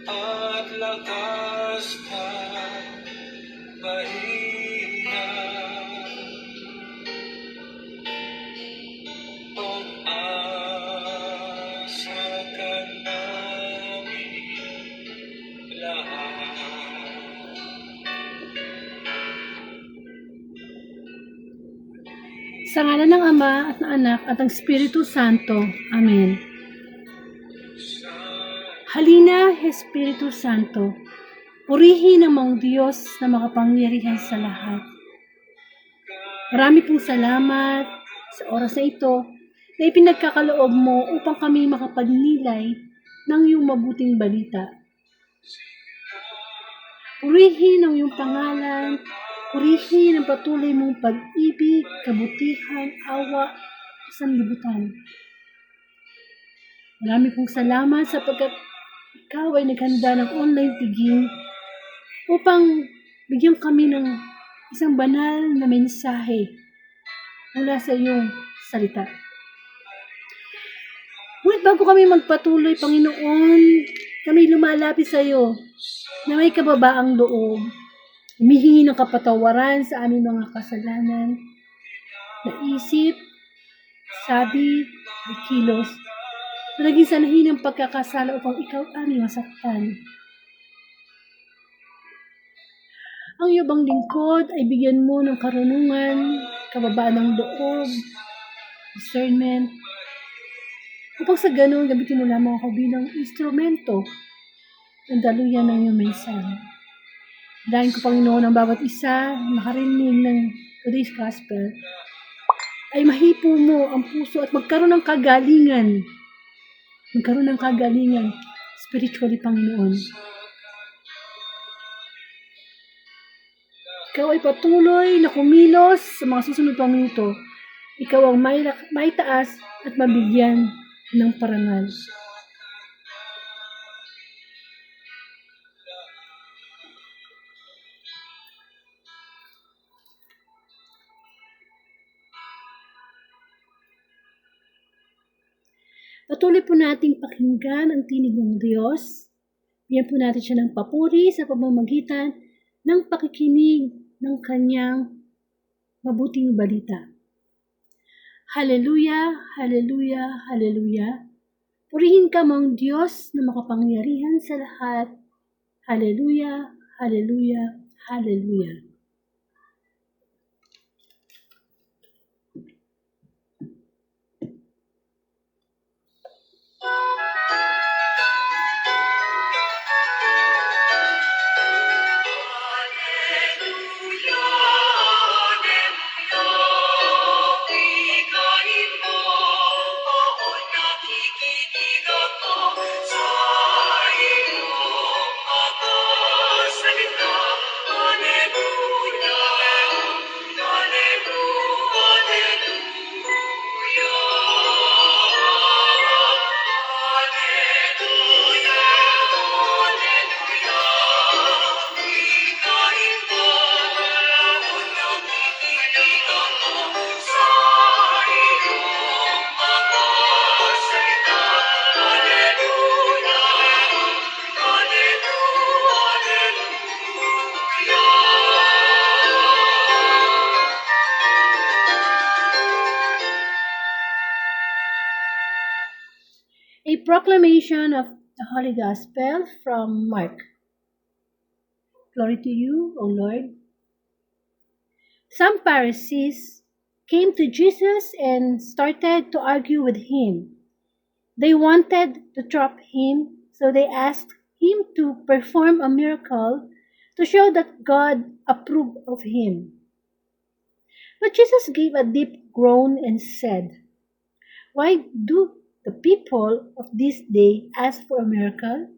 At lakas ng mahina, pag-asa ka namin lahat. Sa ngalan ng Ama at ng Anak at ng Espiritu Santo. Amen. Halina, Espiritu Santo, purihin ang mga Diyos na makapangyarihan sa lahat. Marami pong salamat sa oras na ito na ipinagkakaloob mo upang kami makapagnilay ng iyong mabuting balita. Purihin ang iyong pangalan, purihin ang patuloy mong pag-ibig, kabutihan, awa sa sanlibutan. Marami pong salamat sapagkat ikaw ay naghanda ng online tiging upang bigyan kami ng isang banal na mensahe mula sa iyong salita. Ngunit bago kami magpatuloy, Panginoon, kami lumalapit sa iyo na may kababaang loob, humihingi ng kapatawaran sa aming mga kasalanan, na isip, sabi, at kilos, na naging sanhi ng pagkakasala upang ikaw aming masaktan. Ang iyong bang lingkod ay bigyan mo ng karunungan, kababaan ng loob, discernment, upang sa ganun gamitin mo lamang ako bilang instrumento ng daluyan ng iyong mensahe. Dahil ko, Panginoon, ang bawat isa makarinig ng today's gospel ay mahipo mo ang puso at magkaroon ng kagalingan. Magkaroon ng kagalingan spiritually, Panginoon. Ikaw ay patuloy na kumilos sa mga susunod pang minuto. Ikaw ang maitaas at mabigyan ng parangal. Patuloy po nating pakinggan ang tinig ng Diyos. Bigyan po natin siya ng papuri sa pamamagitan ng pakikinig ng kanyang mabuting balita. Hallelujah, hallelujah, hallelujah. Purihin ka mong Diyos na makapangyarihan sa lahat. Hallelujah, hallelujah, hallelujah. A proclamation of the Holy Gospel from Mark. Glory to you, O Lord. Some Pharisees came to Jesus and started to argue with him. They wanted to trap him, so they asked him to perform a miracle to show that God approved of him. But Jesus gave a deep groan and said, "Why do the people of this day ask for a miracle?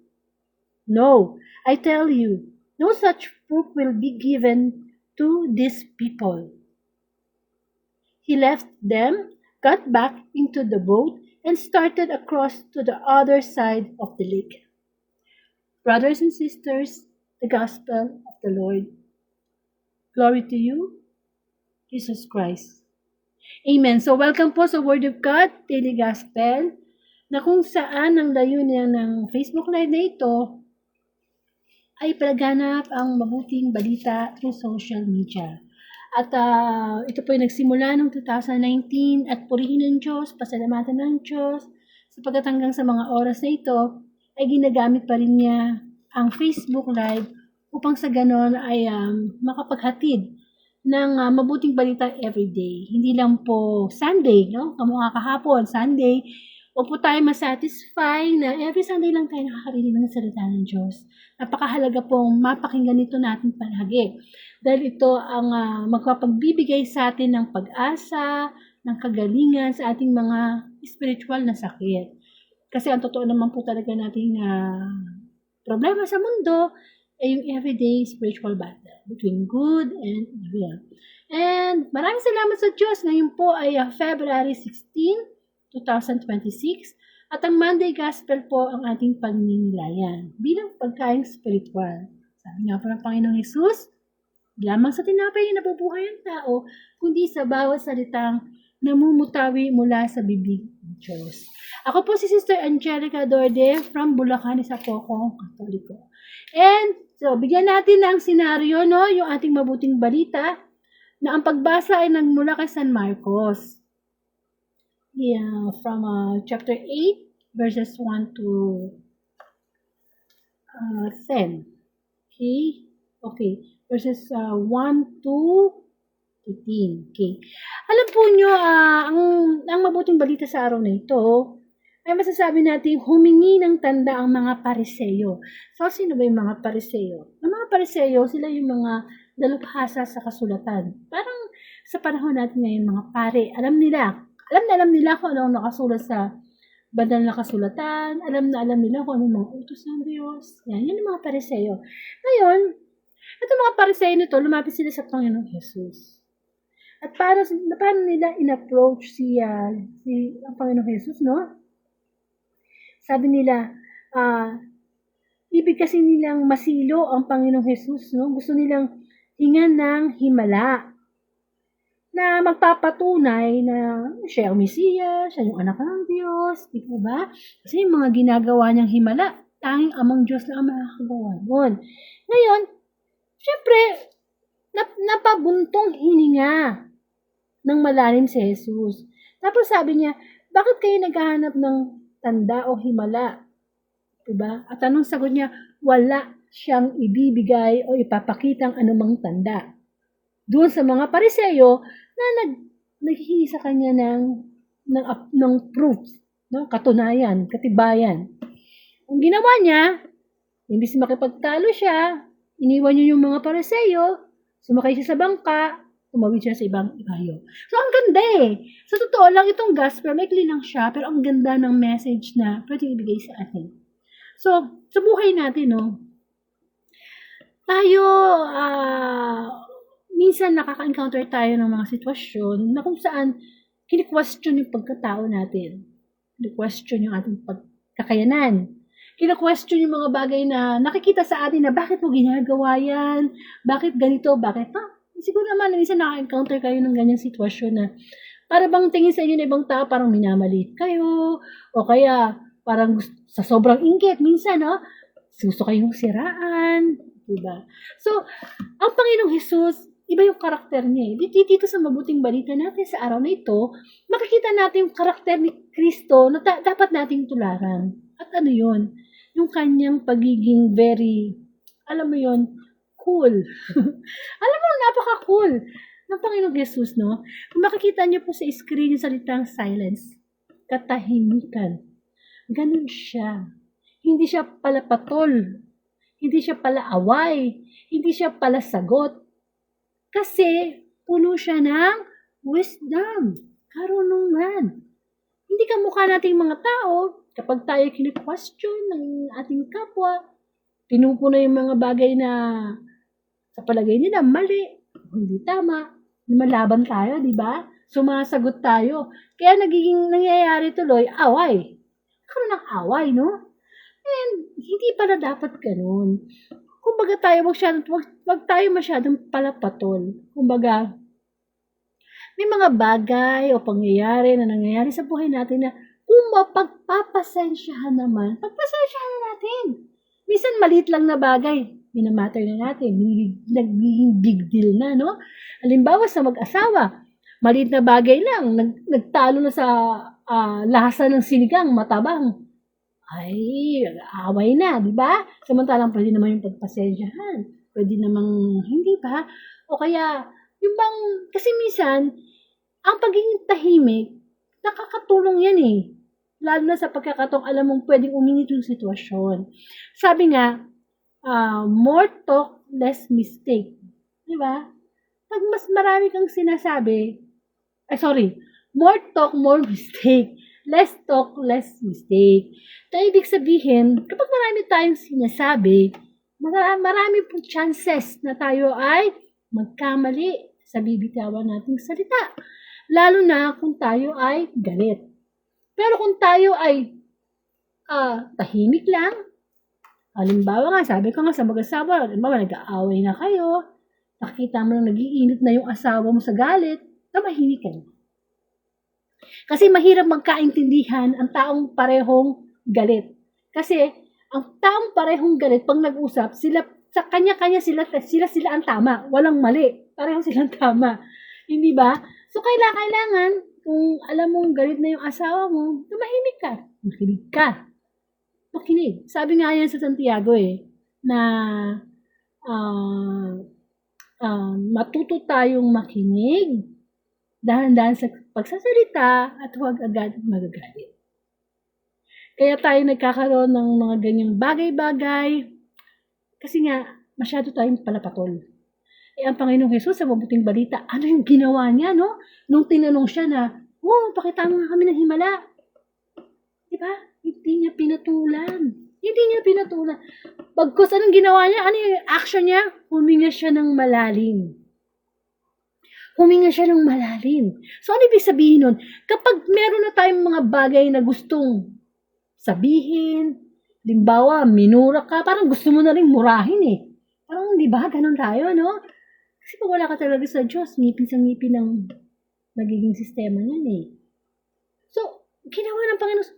No, I tell you, no such proof will be given to these people." He left them, got back into the boat, and started across to the other side of the lake. Brothers and sisters, the gospel of the Lord. Glory to you, Jesus Christ. Amen. So welcome po sa Word of God, Daily Gospel, na kung saan ang layunin ng Facebook Live na ito ay palaganap ang mabuting balita through social media. At ito po ay nagsimula noong 2019 at purihin ng Diyos, pasalamatan ng Diyos, sapagkat hanggang sa mga oras na ito ay ginagamit pa rin niya ang Facebook Live upang sa ganon ay makapaghatid ng mabuting balita everyday. Hindi lang po Sunday, no? Kamukha kahapon, Sunday. Huwag po tayo masatisfy na every Sunday lang tayo nakakarinig ng salita ng Diyos. Napakahalaga pong mapakinggan ito natin palagi. Dahil ito ang magpapagbibigay sa atin ng pag-asa, ng kagalingan sa ating mga spiritual na sakit. Kasi ang totoo naman po talaga nating problema sa mundo ay yung everyday spiritual battle between good and evil. And maraming salamat sa Diyos. Ngayon po ay February 16, 2026 at ang Monday Gospel po ang ating pagninilayan bilang pagkain spiritual. Sabi nga po ng Panginoong Hesus, lamang sa tinapay na nabubuhay ang tao, kundi sa bawat salitang namumutawi mula sa bibig ng Diyos. Ako po si Sister Angelica Dorde from Bulacan, isa po akong Katoliko. And so, bigyan natin ng senaryo, no, yung ating mabuting balita na ang pagbasa ay nagmula kay San Marcos. Yeah, from chapter 8, verses 1 to 10. Okay. Verses 1 to 18. Okay. Alam po nyo, ang mabuting balita sa araw na ito, ay masasabi natin humingi ng tanda ang mga Pariseyo. So, sino ba yung mga Pariseyo? Ang mga Pariseyo, sila yung mga dalubhasa sa kasulatan. Parang sa panahon natin ngayon, mga pare, alam nila kung ano nakasulat sa banal na kasulatan, alam nila kung ano mga utos ng Diyos. Yan yung mga Pariseyo. Ngayon, ito mga Pariseyo nito, lumapit sila sa Panginoong Jesus. At paano nila in-approach si ang Panginoong Jesus, no? Sabi nila, ibig kasi nilang masilo ang Panginoong Jesus, no? Gusto nilang hingan ng himala na magpapatunay na siya ang Mesiyas, siya yung anak ng Diyos, di ba? Kasi yung mga ginagawa niyang himala, tanging amang Diyos na ang makakagawa nun. Ngayon, syempre, napabuntong hininga ng malalim si Jesus. Tapos sabi niya, bakit kayo naghahanap ng tanda o himala? Diba? At anong sagot niya? Wala siyang ibibigay o ipapakitang anumang tanda. Doon sa mga Pariseyo na naghihingi sa kanya ng proof, no? Katunayan, katibayan. Ang ginawa niya, imbis makipagtalo siya, iniwan niya yung mga Pariseyo, sumakay siya sa bangka, tumawid siya sa ibang ibayo. So, ang ganda eh. Sa totoo lang, itong gospel, maikli lang siya, pero ang ganda ng message na pwede ibigay sa atin. So, sa buhay natin, no, tayo, minsan nakaka-encounter tayo ng mga sitwasyon na kung saan kini-question yung pagkatao natin. Kini-question yung ating pagkakayanan. Kina-question yung mga bagay na nakikita sa atin na bakit mo ginagawa yan? Bakit ganito? Bakit siguro naman minsan naka-encounter kayo ng ganyang sitwasyon na para bang tingin sa inyo na ibang tao parang minamaliit kayo o kaya parang sa sobrang inggit minsan, no? Gusto kayong siraan, diba? So, ang Panginoong Hesus, iba yung karakter niya. Dito sa mabuting balita natin sa araw na ito, makikita natin yung karakter ni Kristo na dapat nating tularan. At ano yun? Yung kanyang pagiging very, alam mo yun, cool. Alam mo, napaka-cool ng Panginoong Jesus, no? Kung makikita niyo po sa screen yung salitang silence, katahimikan. Ganun siya. Hindi siya pala patol. Hindi siya pala away. Hindi siya pala sagot. Kasi puno siya ng wisdom, karunungan. Hindi kamukha nating mga tao, kapag tayo kini-question ng ating kapwa, pinupuno yung mga bagay na sa palagay nila mali, hindi tama, lumalaban tayo, di ba? Sumasagot tayo. Kaya nangyayari tuloy, away. Karoon ng away, no? And hindi pala dapat ganun. Kumbaga wag tayo masyadong palapatol. Kumbaga, may mga bagay o pangyayari na nangyayari sa buhay natin na kung mapagpapasensyahan naman, pagpasensyahan na natin. Minsan maliit lang na bagay, minamatter na natin, nagiging big deal na, no? Halimbawa sa mag-asawa, maliit na bagay lang, nagtalo na sa lasa ng sinigang, matabang. Ay, away na, di ba? Samantalang pwede naman yung pagpasensyahan. Pwede namang hindi ba? O kaya, yung bang, kasi minsan, ang pagiging tahimik, nakakatulong yan eh. Lalo na sa pagkakataong alam mong pwedeng uminit yung sitwasyon. Sabi nga, more talk, less mistake. Di ba? Pag mas marami kang sinasabi, more talk, more mistake. Less talk, less mistake. So, ibig sabihin, kapag marami tayong sinasabi, marami pong chances na tayo ay magkamali sa bibitawan nating salita. Lalo na kung tayo ay galit. Pero kung tayo ay tahimik lang, halimbawa nga, sabi ko nga sa mag-asawa, halimbawa nag-aaway na kayo, nakita mo lang nag-iinit na yung asawa mo sa galit, tumahimik ka na. Kasi mahirap magkaintindihan ang taong parehong galit. Kasi ang taong parehong galit, pag nag-usap, sila sa kanya-kanya sila ang tama, walang mali, parehong silang tama. Hindi ba? So kailangan kung alam mong galit na yung asawa mo, tumahimik ka, makinig ka. Makinig. Sabi nga yan sa Santiago na matuto tayong makinig, dahan-dahan sa pagsasalita at huwag agad magagalit. Kaya tayo nagkakaroon ng mga ganyang bagay-bagay kasi nga masyado tayong palapatol. Ang Panginoong Jesus sa mabuting balita, ano yung ginawa niya, no? Nung tinanong siya na, pakita mo nga kami ng himala. Diba? Hindi niya pinatulan. Pagkos anong ginawa niya? Ano yung action niya? Huminga siya ng malalim. So, ano ibig sabihin nun? Kapag meron na tayong mga bagay na gustong sabihin, limbawa, minura ka, parang gusto mo na rin murahin Parang, di ba, ganun tayo, no? Kasi pag wala ka talaga sa Diyos, ngipin sa ngipin ng nagiging sistema niyan So, ginawa ng Panginoon,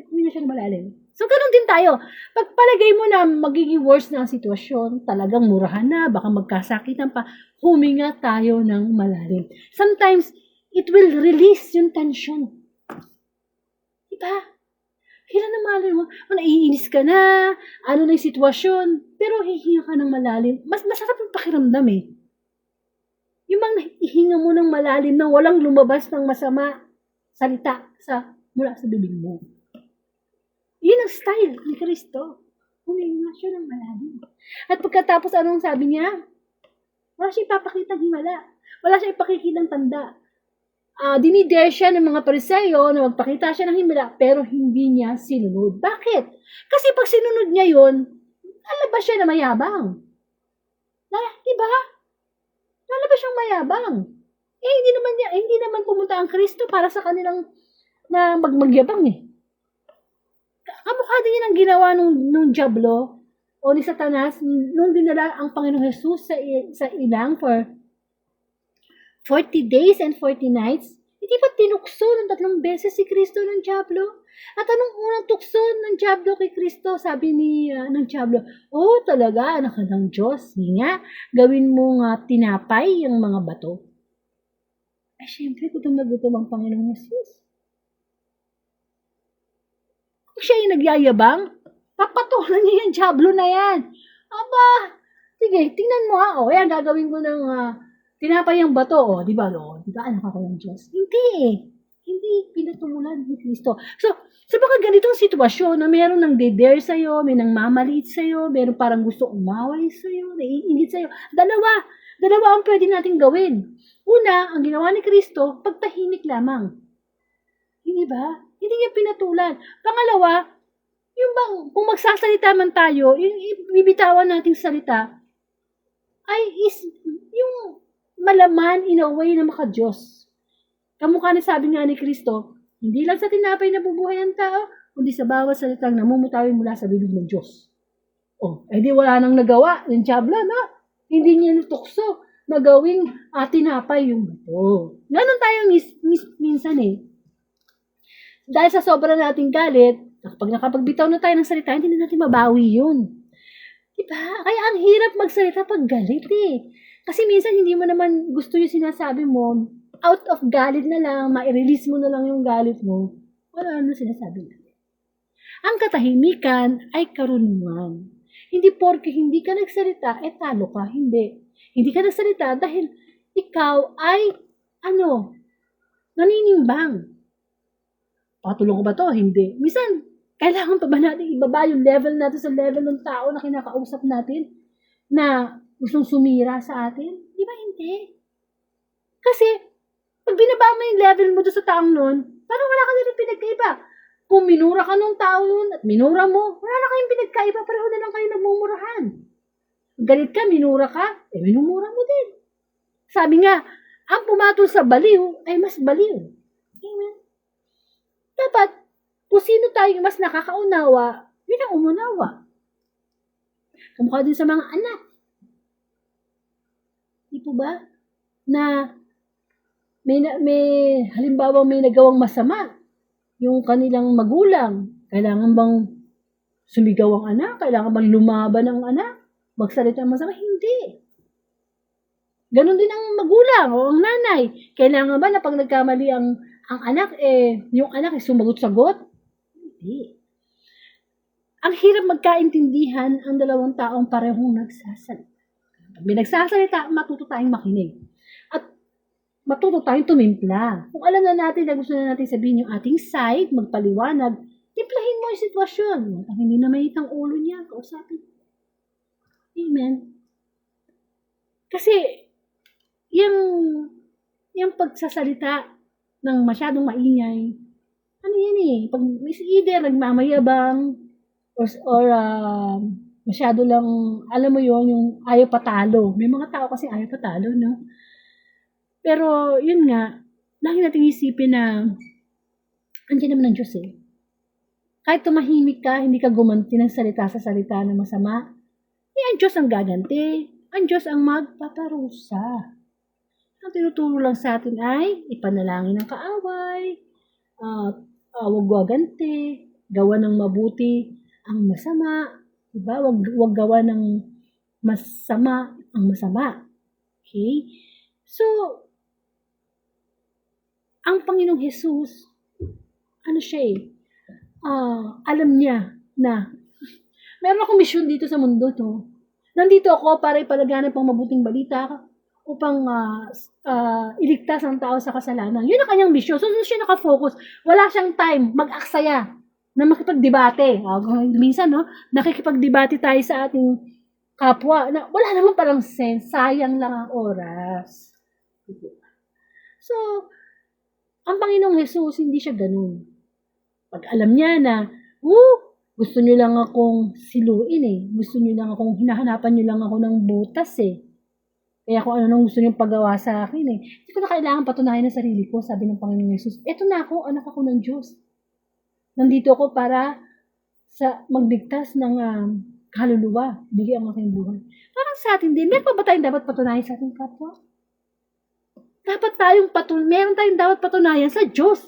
huminga siya ng malalim. So, ganun din tayo. Pagpalagay mo na magiging worse na ang sitwasyon, talagang murahan na, baka magkasakitan pa, huminga tayo ng malalim. Sometimes, it will release yung tension. Diba? Kailan na malay mo, naiinis ka na, ano na yung sitwasyon, pero hihinga ka ng malalim. Mas masarap yung pakiramdam Yung bang nahihinga mo ng malalim na walang lumabas ng masama salita mula sa bibig mo. Yun ang style ni Kristo. Huminga siya ng malalim. At pagkatapos anong sabi niya? Wala siya ipapakitang himala. Wala siya ipakikitang tanda. Dinidare siya ng mga Pariseo na magpakita siya ng himala pero hindi niya sinunod. Bakit? Kasi pag sinunod niya yun, lalabas siya na mayabang. Diba? Lalabas siyang mayabang. Hindi naman pumunta ang Kristo para sa kanilang na magyabang Kamukha din yan ang ginawa nung Diablo o ni Satanas nung dinala ang Panginoong Jesus sa ilang for 40 days and 40 nights. Hindi ba tinukso ng 3 beses si Kristo ng Diablo? At anong unang tukso ng Diablo kay Kristo? Sabi ng Diablo, talaga, anak ka ng Diyos. Nga, gawin mo nga tinapay yung mga bato. Ay, syempre, gutom na gutom ang Panginoong Jesus. Kung siya yung nagyayabang, papatulan niya yung Diablo na yan. Aba, sige, tingnan mo yan, gagawin ko ng tinapay yung bato, di ba, anak ako ng Diyos? Hindi pinatulan ni Kristo. So, sa mga ganitong sitwasyon na meron nang de-dare sa'yo, may nang mamalit sa'yo, meron parang gusto umaway sa'yo, naiinit sa'yo, dalawa, Dalawa ang pwede nating gawin. Una, ang ginawa ni Kristo, pagtahimik lamang. Hindi ba? Hindi niya pinatulan. Pangalawa, yung bang, kung magsasalita man tayo, yung ibibitawan nating salita, ay is, yung malaman in a way na maka-Diyos. Kamukha na sabi nga ni Kristo, hindi lang sa tinapay na bubuhay ang tao, kundi sa bawat salitang namumutawi mula sa bibig ng Diyos. Di wala nang nagawa ng Diablo, no? Hindi niya natukso na gawing tinapay yung buto. Ganon tayo minsan eh. Dahil sa sobrang nating galit, pag nakapagbitaw na tayo ng salita, hindi na natin mabawi yun. Diba? Kaya ang hirap magsalita pag galit eh. Kasi minsan hindi mo naman gusto yung sinasabi mo, out of galit na lang, ma-release mo na lang yung galit mo, wala na sinasabi natin. Ang katahimikan ay karunungan. Hindi porke hindi ka nagsalita, talo ka. Hindi. Hindi ka nagsalita dahil ikaw ay, naninimbang. Patulong ko ba to? Hindi. Minsan, kailangan pa ba natin ibaba yung level natin sa level ng tao na kinakausap natin na gustong sumira sa atin? Di ba hindi? Kasi, pag binaba mo yung level mo doon sa taong nun, parang wala ka na rin pinagkaiba. Kung minura ka nung tao nun at minura mo, wala na kayong pinagkaiba, pareho na lang kayo nagmumurahan. Galit ka, minura ka, minumura mo din. Sabi nga, ang pumatol sa baliw ay mas baliw. Amen. Dapat, kung sino tayo mas nakakaunawa, yun ang umunawa. Kamukha din sa mga anak. Di po ba? Na may halimbawa may nagawang masama. Yung kanilang magulang, kailangan bang sumigaw ang anak? Kailangan bang lumaban ang anak? Magsalita ang masama? Hindi. Ganon din ang magulang o ang nanay. Kailangan ba na pag nagkamali ang anak, yung anak sumagot-sagot? Hindi. Ang hirap magkaintindihan ang dalawang taong parehong nagsasalita. Pag may nagsasalita, matuto tayong makinig. At matuto tayong tumimpla. Kung alam na natin na gusto na natin sabihin yung ating side, magpaliwanag, timplahin mo yung sitwasyon. Ang hindi na may itang ulo niya, kausapin. Amen. Kasi, yung pagsasalita ng masyadong maingay, yan eh, pag either nagmamayabang, or masyado lang, alam mo yon yung ayaw patalo. May mga tao kasi ayaw patalo, no? Pero, yun nga, lagi natin isipin na andiyan naman ang Diyos eh. Kahit tumahimik ka, hindi ka gumanti ng salita sa salita na masama, ang Diyos ang gaganti. Ang Diyos ang magpaparusa. Ang tinuturo lang sa atin ay ipanalangin ang kaaway, huwag gaganti, gawa ng mabuti ang masama, diba? Huwag gawa ng masama ang masama. Okay? So, ang Panginoong Jesus, alam niya na meron akong misyon dito sa mundo to. Nandito ako para ipalaganap ang mabuting balita upang iligtas ang tao sa kasalanan. Yun ang kanyang misyon. So, siya nakafocus. Wala siyang time mag-aksaya na makipagdebate. Minsan, no, nakikipagdebate tayo sa ating kapwa na wala naman parang sense. Sayang lang ang oras. So, ang Panginoong Jesus, hindi siya ganun. Pag alam niya na, gusto niyo lang akong siluin eh. Gusto niyo lang akong, hinahanapan niyo lang ako ng butas eh. Kaya kung ano nang gusto niyong pagawa sa akin eh. Hindi ko na kailangan patunayan ng sarili ko, sabi ng Panginoong Jesus. Eto na ako, anak ako ng Diyos. Nandito ako para magligtas ng kaluluwa. Bigyan ang aking buhay. Parang sa atin din, meron pa ba tayong dapat patunayan sa ating kapwa? Meron tayong dapat patunayan sa Diyos.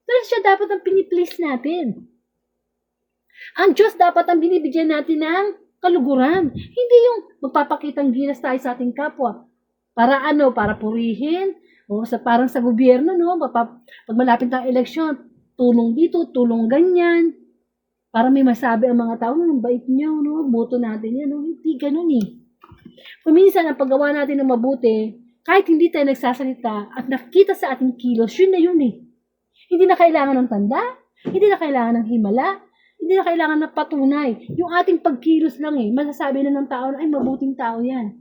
Dahil siya dapat ang piniplease natin. Ang Diyos dapat ang binibigyan natin ng kaluguran. Hindi yung magpapakitang gilas tayo sa ating kapwa. Para para purihin. O parang sa gobyerno, no? Pag malapit ang eleksyon, tulong dito, tulong ganyan. Para may masabi ang mga tao, ang bait niyo, no? Boto natin yan, no? Hindi ganun eh. Kung minsan, ang paggawa natin ng mabuti, kahit hindi tayo nagsasalita at nakita sa ating kilos, yun na yun eh. Hindi na kailangan ng tanda, hindi na kailangan ng himala, hindi na kailangan ng patunay. Yung ating pagkilos lang eh, masasabi na ng tao na, ay, mabuting tao yan.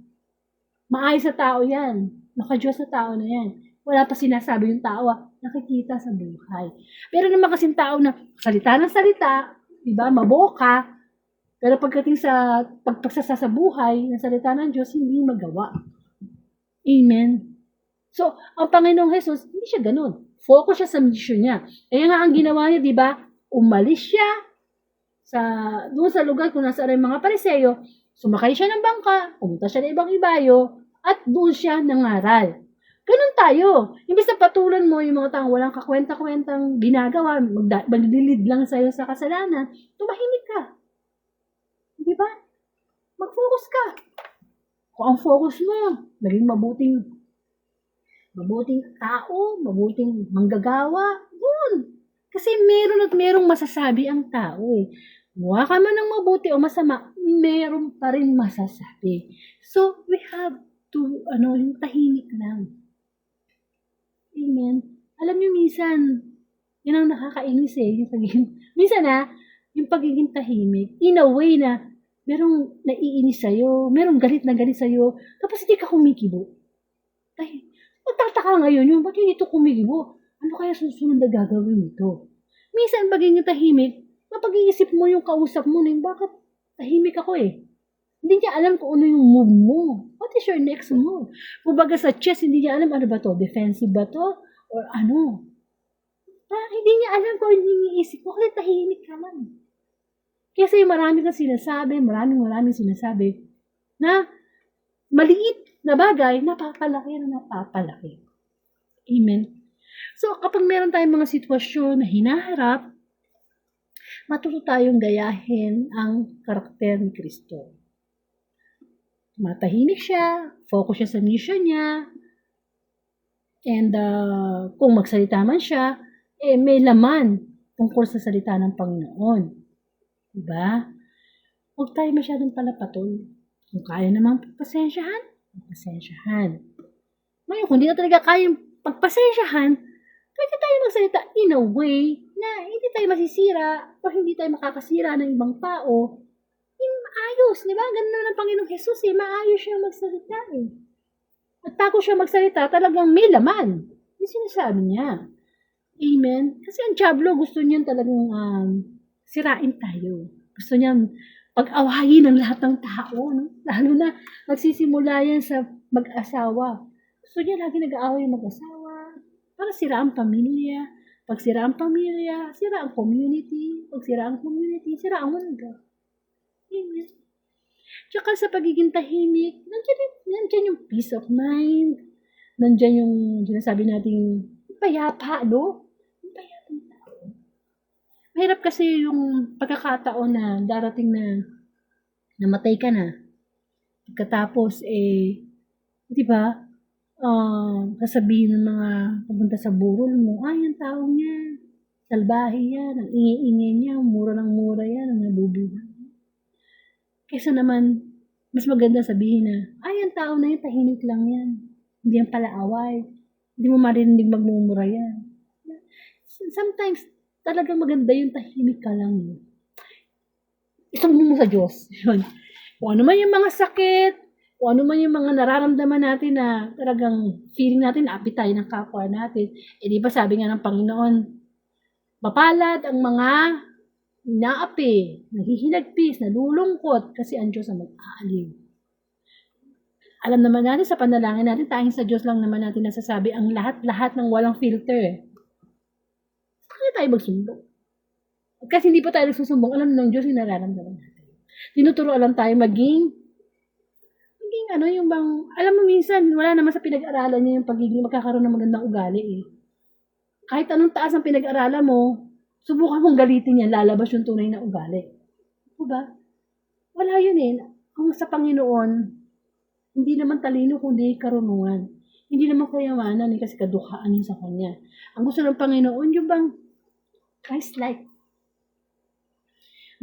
Maayos sa tao yan. Naka-Diyos sa tao na yan. Wala pa sinasabi yung tao, nakikita sa buhay. Pero naman kasing tao na salita ng salita, diba, maboka, pero pagdating sa pagpagsasa sa buhay, ng salita ng Diyos, hindi magawa. Amen. So, ang Panginoong Jesus, hindi siya ganun. Focus siya sa mission niya. Kaya nga ang ginawa niya, diba, umalis siya doon sa lugar kung nasaan yung mga Pariseo, sumakay siya ng bangka, pumunta siya ng ibang ibayo, at doon siya nangaral. Ganun tayo. Imbis na patulan mo yung mga taong walang kakwenta-kwentang ginagawa, magdilid lang sa'yo sa kasalanan, tumahimik ka. Di ba? Mag-focus ka. Kung ang focus mo, naging mabuting tao, mabuting manggagawa, doon. Kasi meron at merong masasabi ang tao eh. Gawa ka man ng mabuti o masama, meron pa rin masasabi. So, we have to, yung tahimik lang. Amen. Alam niyo minsan, yun ang nakakainis eh. Minsan yung pagiging tahimik, in a way na merong naiinis sa'yo, merong galit na galit sa'yo, tapos hindi ka kumikibo. Ay, magtataka ngayon yung, ba't yun ito kumikibo? Ano kaya susunod na gagawin ito? Minsan pagiging tahimik, mapag-iisip mo yung kausap mo na bakit tahimik ako eh. Hindi niya alam kung ano yung move mo. What is your next move? Kumbaga sa chess, hindi niya alam ano ba to? Defensive ba to? Or ano? Hindi niya alam kung ano yung iniisip mo kasi tahimik ka lang. Kasi marami kang sinasabi, maraming sinasabi na maliit na bagay, napapalaki. Amen. So, kapag meron tayong mga sitwasyon na hinaharap, matuto tayong gayahin ang karakter ni Kristo. Matahimik siya, focus siya sa mission niya, and kung magsalita man siya, may laman tungkol sa salita ng Panginoon. Diba? Huwag tayo masyadong palapatol. Kung kaya namang pagpasensyahan. Ngayon, kung di na talaga kayang pagpasensyahan, pwede tayo magsalita in a way na hindi tayo masisira o hindi tayo makakasira ng ibang tao. Maayos, di ba? Ganun naman ang Panginoong Jesus eh. Maayos siya magsalita eh. At bago siya magsalita, talagang may laman. Yung sinasabi niya. Amen? Kasi ang Diablo, gusto niyan talagang sirain tayo. Gusto niyan pag-awayin ng lahat ng tao. No? Lalo na magsisimula yan sa mag-asawa. Gusto niya lagi nag-aaway yung mag-asawa. Para sira ang pamilya. Pag sira ang pamilya, sira ang community. Pag sira ang community, sira ang mundo. Amen. Tsaka sa pagiging tahimik, nandiyan yung peace of mind. Nandiyan yung sinasabi natin payapa, no? Yung payapang tao. Mahirap kasi yung pagkakataon na darating na namatay ka na. Pagkatapos, di ba, sasabihin ng mga pupunta sa burol mo, yung taong yan, salbahe yan, ang ingay-ingay niya, mura ng mura yan, ang nabubuhay. Kesa naman, mas maganda sabihin na, ang tao na yun, tahimik lang yan. Hindi yan pala away. Hindi mo marinig magmumura yan. Sometimes, talagang maganda yung tahimik ka lang yun. Isumbong mo sa Diyos. Yun. Kung ano man yung mga sakit, kung ano man yung mga nararamdaman natin na talagang feeling natin, api tayo ng kapwa natin. Di ba sabi nga ng Panginoon, mapalad ang mga naapi, naghihinagpis, nalulungkot, kasi ang Diyos ang mag-aaliw. Alam naman natin sa panalangin natin, tanging sa Diyos lang naman natin nasasabi ang lahat-lahat ng walang filter. Kaya tayo magsumbong. Kasi hindi pa tayo nagsusumbong, alam ng Diyos yung nararamdaman natin. Tinuturoan lang tayo maging yung bang, alam mo minsan, wala naman sa pinag-aralan niya yung pagiging magkakaroon ng magandang ugali eh. Kahit anong taas ang pinag-aralan mo, subukan mong galitin yan, lalabas yung tunay na ugali. Diba? Wala yun eh. Kung sa Panginoon, hindi naman talino kundi karunungan. Hindi naman kayamanan kasi kadukhaan yun sa Kanya. Ang gusto ng Panginoon, yung bang Christ-like.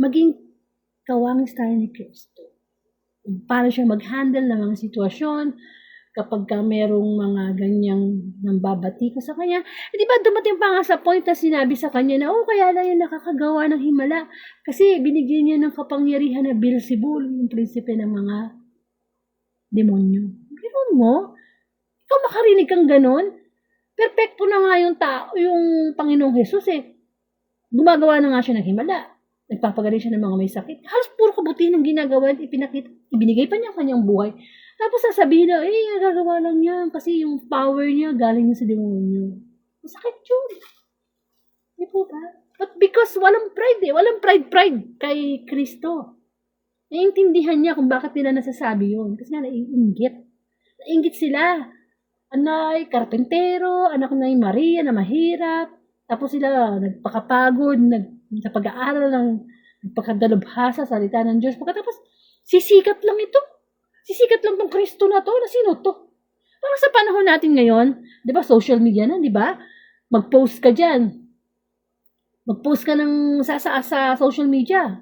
Maging kawangis tayo ni Kristo. Paano siya mag-handle ng mga sitwasyon, kapag ka merong mga ganyang nambabati ko sa kanya. Di ba dumating pa nga sa point na sinabi sa kanya na, kaya lang yan nakakagawa ng himala. Kasi binigyan niya ng kapangyarihan na Beelzebul, yung prinsipe ng mga demonyo. Pero mo, ikaw makarinig kang ganon? Perpekto na nga yung tao, yung Panginoong Jesus eh. Gumagawa na nga siya ng himala. Nagpapagaling siya ng mga may sakit. Halos puro kabutihan ang ginagawa at ipinakita. Ibinigay pa niya ang kanyang buhay. Tapos sasabihin na, nagagawa lang niya kasi yung power niya galing niya sa demonyo. Masakit yun. Di po ba? But because walang pride eh. Walang pride kay Kristo. Naiintindihan niya kung bakit nila nasasabi yun. Kasi nga naiinggit. Naiinggit sila. Anay, karpentero, anak na yung Maria na mahirap. Tapos sila nagpakapagod, sa pag-aaral ng nagpakadalubhasa, salita ng Diyos. Pagkatapos, sisikat lang ito. Sisikat lang tong Kristo na to. Na sino to? Parang sa panahon natin ngayon, di ba, social media na, di ba? Mag-post ka dyan. Mag-post ka ng sa social media.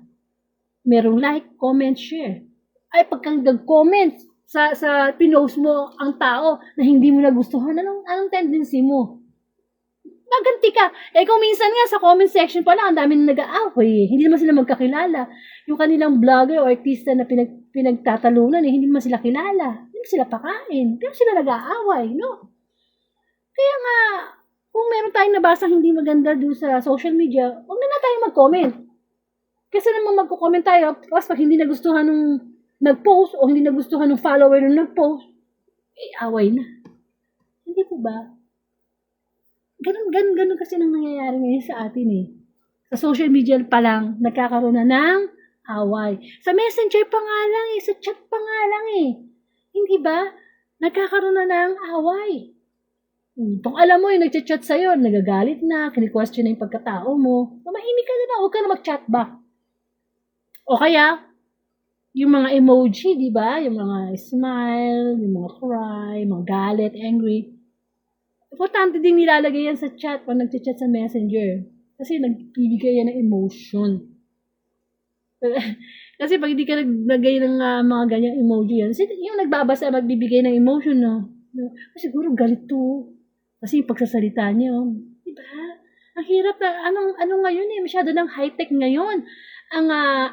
Merong like, comment, share. Ay, pagkang nag-comment sa pinost mo ang tao na hindi mo nagustuhan, anong tendency mo? Maganti ka. Kung minsan nga sa comment section pala, ang dami na nag-aaway. Hindi naman sila magkakilala. Yung kanilang vlogger o artista na pinagtatalunan, hindi naman sila kilala. Hindi sila pakain. Pero sila nag-aaway, no? Kaya nga, kung meron tayong nabasang hindi maganda doon sa social media, huwag na tayo mag-comment. Kasi naman magko-comment tayo, tapos pag hindi nagustuhan nung nag-post o hindi nagustuhan ng follower nung nag-post, away na. Hindi po ba? Ganun kasi nang nangyayari ngayon sa atin eh. Sa social media pa lang, nagkakaroon na ng away. Sa messenger pa nga lang eh, sa chat pa nga lang eh. Hindi ba? Nagkakaroon na ng away. Kung alam mo yung nagchat-chat sa'yo, nagagalit na, kini-question na yung pagkatao mo, mahimik ka na, huwag ka na mag-chat back. O kaya, yung mga emoji, di ba? Yung mga smile, yung mga cry, mga galit, angry. Importante din nilalagay yan sa chat pag nag-chat sa messenger. Kasi nagbibigay yan ng emotion. Kasi pag hindi ka naglagay ng mga ganyang emoji yan, yung nagbabasa, magbibigay ng emotion na, siguro galit to. Kasi yung pagsasalita niya, di ba? Ang hirap na, anong ngayon eh, masyado ng high-tech ngayon. Ang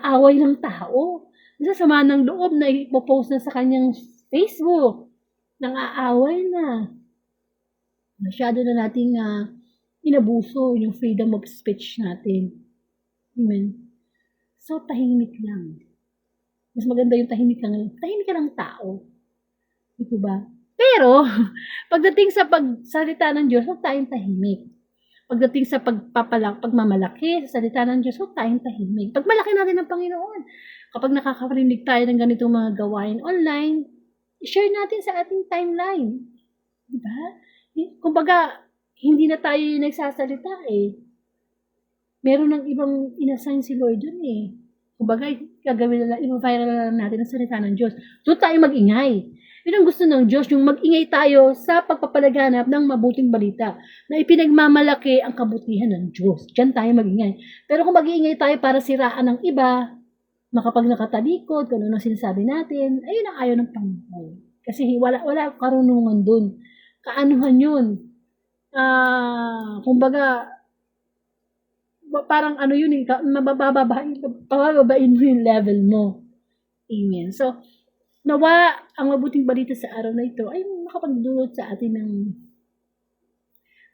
away ng tao. Isa sama ng loob na ipopost na sa kanyang Facebook. Nang aaway na. Masyado na nating inabuso yung freedom of speech natin. Amen. So, tahimik lang. Mas maganda yung tahimik ka ng tao. Di ba? Pero, pagdating sa pagsalita ng Diyos, huwag tayong tahimik. Pagdating sa pagmamalaki sa salita ng Diyos, huwag tayong tahimik. Pagmalaki natin ng Panginoon. Kapag nakakarinig tayo ng ganitong mga gawain online, share natin sa ating timeline. Diba? Kumbaga, hindi na tayo nagsasalita eh. Meron ng ibang inassign si Lord dun eh. Kumbaga, gagawin na lang, i-viral na lang natin ang salita ng Diyos. Doon tayo mag-ingay. Yun ang gusto ng Diyos, yung mag-ingay tayo sa pagpapalaganap ng mabuting balita na ipinagmamalaki ang kabutihan ng Diyos. Diyan tayo mag-ingay. Pero kung mag-iingay tayo para siraan ng iba, makapag nakatalikod, kung ano sinasabi natin, ayun ang ayaw ng Panginoon. Kasi wala karunungan dun. Kaanuhan yun. Kumbaga, parang ano yun, pabababain mo yung level mo. Amen. So, nawa ang mabuting balita sa araw na ito ay makapagdulot sa atin ng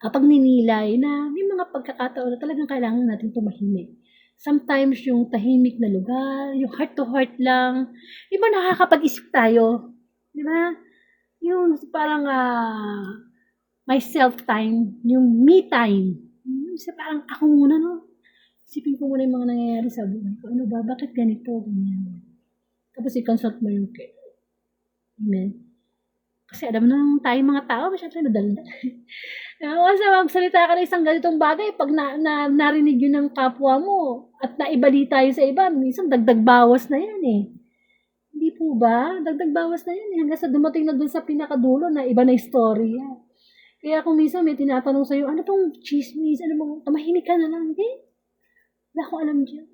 pagninilay na may mga pagkakataon na talagang kailangan natin tumahimik. Sometimes yung tahimik na lugar, yung heart to heart lang, iba nakakapag-isip tayo. Di ba? Yung parang myself time, yung me time. Parang ako muna, no? Isipin ko muna yung mga nangyayari sa buhay ko. Ano ba? Bakit ganito? Ganyan. Tapos i-consult mo yung care. Amen. Kasi alam na tayo mga tao, masyadong nadalda. Once na magsalita ka ng isang ganitong bagay, pag narinig yun ng kapwa mo at naibalita yun sa iba, minsan dagdag bawas na yan eh. Hindi po ba? Dagdag bawas na yan eh. Hanggang sa dumating na dun sa pinakadulo na iba na istorya. Kaya kung minsan may tinatanong sa'yo, ano pong chismis? Ano pong, tumahimik ka na lang. Hindi. Wala akong alam dyan.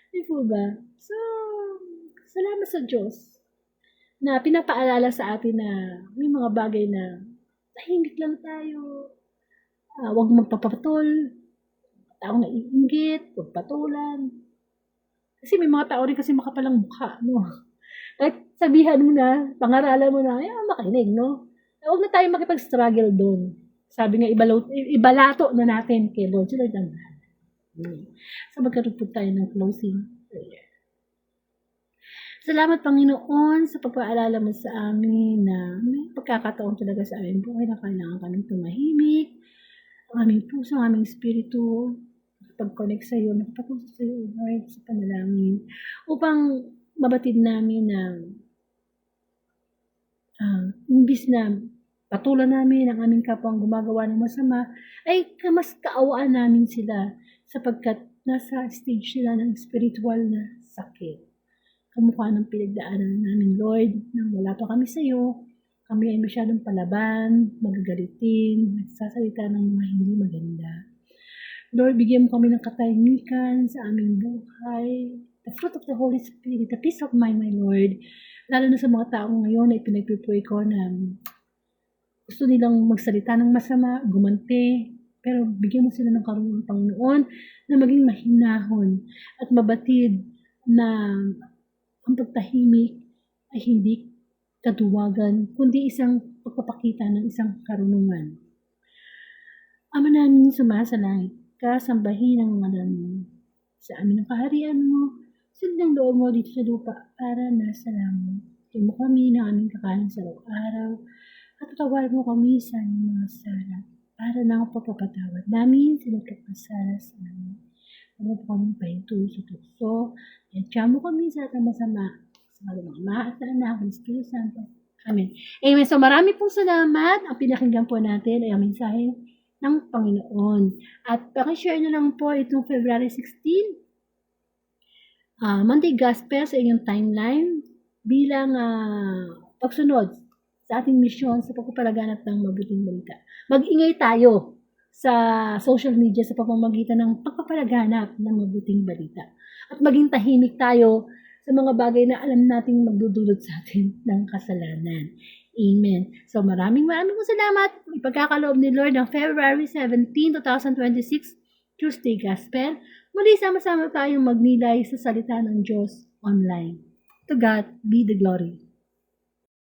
Hindi po ba? So, salamat sa Diyos na pinapaalala sa atin na may mga bagay na tahimik lang tayo. Huwag magpapatol. Taong naiinggit, huwag patulan. Kasi may mga tao rin kasi makapalang mukha, no? Kahit sabihan mo na, pangaralan mo na, makinig, no? Huwag na tayo makipag-struggle doon. Sabi nga, ibalato na natin kay Lord. Si Lord ang bahala. So, magkaroon po tayo ng closing prayer. Salamat, Panginoon, sa pagpaalala mo sa amin na may pagkakataon talaga sa aming buhay na kailangan kaming tumahimik. Ang aming puso, ang aming espiritu, pag-connect sa iyo, magpag-usap sa iyo, Lord, sa panalangin, upang mabatid namin na imbis na patulan namin ang aming kapwang gumagawa ng masama, ay mas kaawaan namin sila sapagkat nasa stage sila ng spiritual na sakit. Kamukha ng pinagdaanan namin, Lord, nang wala pa kami sa iyo, kami ay masyadong palaban, magagalitin, nagsasalita ng mga hindi maganda. Lord, bigyan mo kami ng katahimikan sa aming buhay, the fruit of the Holy Spirit, the peace of mind, my Lord. Lalo na sa mga taong ngayon ay pinagpipray ko na gusto nilang magsalita ng masama, gumante, pero bigyan mo sila ng karuan, Panginoon, na maging mahinahon at mabatid na ang pagtahimik ay hindi kaduwagan, kundi isang pagpapakita ng isang karunungan. Ama namin sumasalangit ka, sambahin ang ngalan mo. Sa amin ang kaharian mo, sundin ang loob mo dito sa lupa para nasa langit. Bigyan mo kami ng aming kakanin sa araw-araw at patawarin mo kami sa aming mga sala para na ang pagpapatawad namin sa nagkakasala sa amin. Huwag mo kami pahinto sa tukso. Yadya mo kami sa masama sa mga Ama at sa Anak ng Espiritu Santo. Amen. Amen. So marami pong salamat. Ang pinakinggan po natin ay ang mensahe ng Panginoon. At pakishare nyo lang po itong February 16, Monday Gospel sa inyong timeline bilang pagsunod sa ating misyon sa pagpapalaganap ng mabuting balita. Mag-ingay tayo sa social media sa pamamagitan ng pagpapalaganap ng mabuting balita. At maging tahimik tayo sa mga bagay na alam nating magdudulot sa atin ng kasalanan. Amen. So maraming salamat. Ipagkakaloob ni Lord ng February 17, 2026, Tuesday Gospel. Muli sama-sama tayong magnilay sa salita ng Diyos online. To God be the glory.